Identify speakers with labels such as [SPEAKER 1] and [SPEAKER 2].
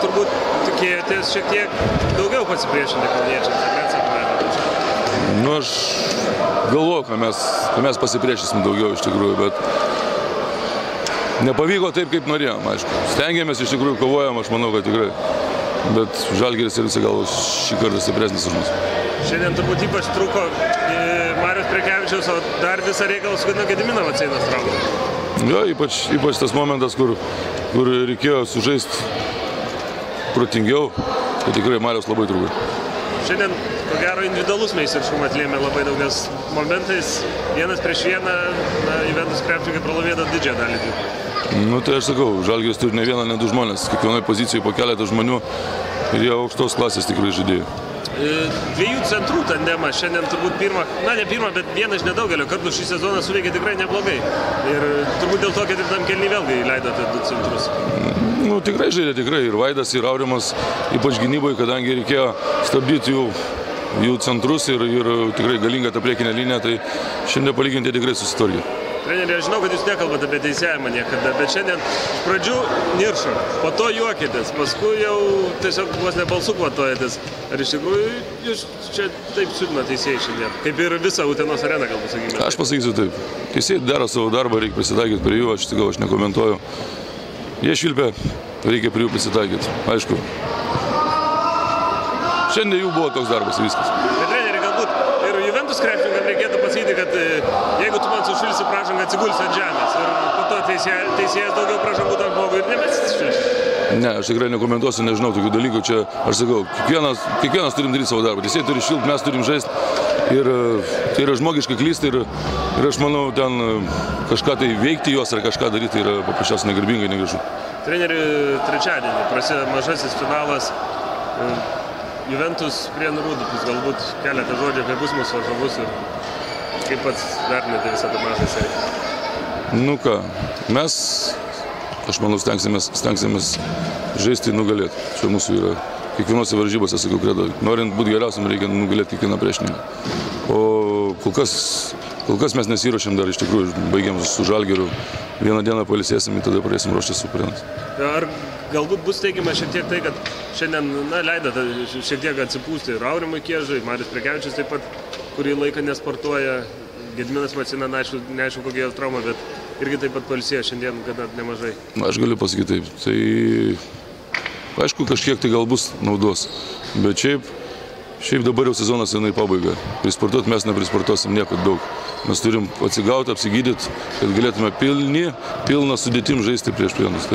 [SPEAKER 1] turbūt tikėjotės šiek tiek daugiau pasipriešinti kauniečiams, ar neatsakymėte?
[SPEAKER 2] Nu, aš galvoju, kad mes pasipriešinsim daugiau iš tikrųjų, bet nepavyko taip, kaip norėjom, aišku. Stengiamės, iš tikrųjų kovojam, aš manau, kad tikrai. Bet Žalgiris ir visi gal šį kartą stipresnis už mus.
[SPEAKER 1] Šiandien turbūt ypač trūko Marius Prekevičiaus, o dar visą reikalą sugadino Gedimino Maceinos traumą.
[SPEAKER 2] Jo, ypač tas momentas, kur reikėjo sužaisti protingiau, tai tikrai Marius labai trūko.
[SPEAKER 1] Šiandien, ko gero, individualus meistriškumą atlėmė labai daug, nes momentais vienas prieš vieną Juventus krepšininkai pralaimėjo didžiąją dalį.
[SPEAKER 2] Nu tai aš sakau, Žalgiris turi ne vieną, ne du žmonės, kiekvienoje pozicijoje po keletą žmonių ir jie aukštos klasės tikrai žaidėjai.
[SPEAKER 1] Dviejų centrų tandemas šiandien turbūt ne pirmą, bet vieną iš nedaugelio kartų šį sezoną suveikė tikrai neblogai. Ir turbūt dėl to, kad ir tam kelnį vėlgi leidote du centrus.
[SPEAKER 2] Nu tikrai žaidė, tikrai. Ir Vaidas, ir Aurimas, ypač gynyboje, kadangi reikėjo stabdyti jų centrus ir tikrai galingą tą priekinę liniją, tai šiandien palyginti tikrai susitvarkė.
[SPEAKER 1] Treneri, aš žinau, kad jūs nekalbate apie teisėjimą niekada, bet šiandien iš pradžių niršo, po to juokėtės, paskui jau tiesiog vos ne balsų kvatojatės. Ar iš tikrųjų jūs čia taip siūdino teisėjai šiandien? Kaip ir visą Utenos areną, galbūt sakykime.
[SPEAKER 2] Aš pasakysiu taip. Teisėjai daro savo darbą, reikia prisitaikyti prie jų, aš nekomentuoju. Jie švilpia, reikia prie jų prisitaikyti, aišku. Šiandien jų buvo toks darbas, viskas.
[SPEAKER 1] Bet treneri, galbūt ir Juventus krepšininkam reikėtų pasakyti, kad jeigu tu man sušilsi pražangą, atsigulsi ant žemės ir po to teisėjas daugiau pražangų tam žmogui ir nebesišilsi.
[SPEAKER 2] Ne, aš tikrai nekomentuosiu, nežinau tokių dalykų. Čia, aš sakau, kiekvienas turim daryti savo darbą. Teisėjai turi šilti, mes turim žaisti ir tai yra žmogiškai klysti ir aš manau, ten kažką tai veikti juos ar kažką daryti tai yra paprasčiausiai negarbingai, negražu.
[SPEAKER 1] Treneri, trečiadienį prasideda mažasis finalas. Juventus Prienų Rūdupis, galbūt keletą žodžių apie būsimus varžovus ir kaip pats vertinate visą tą mažą seriją?
[SPEAKER 2] Nu ką, mes, aš manau, stengsimės žaisti ir nugalėti. Čia mūsų yra kiekvienose varžybose, sakau, kredo. Norint būti geriausiam, reikia nugalėti kiekvieną priešininką. O kol kas mes nesiruošiam dar, iš tikrųjų, baigėm su Žalgiriu. Vieną dieną pailsėsim ir tada pradėsim ruoštis su Prienais.
[SPEAKER 1] Ar galbūt bus teigiama šiek tiek tai, kad šiandien leidote šiek tiek atsipūsti ir Aurimui Kiežai, Marius Prekevičius taip pat, kurį laiką nesportuoja, Gediminas Maceina, neaišku kokia trauma, bet irgi taip pat pailsėjo šiandien gana nemažai.
[SPEAKER 2] Na, aš galiu pasakyti taip, tai aišku kažkiek tai gal bus naudos, bet šiaip dabar jau sezonas senai pabaiga. Prisportuoti mes neprisportuosim nieko daug. Mes turim atsigauti, apsigydyti, kad galėtume pilną sudėtim žaisti prieš Prienus.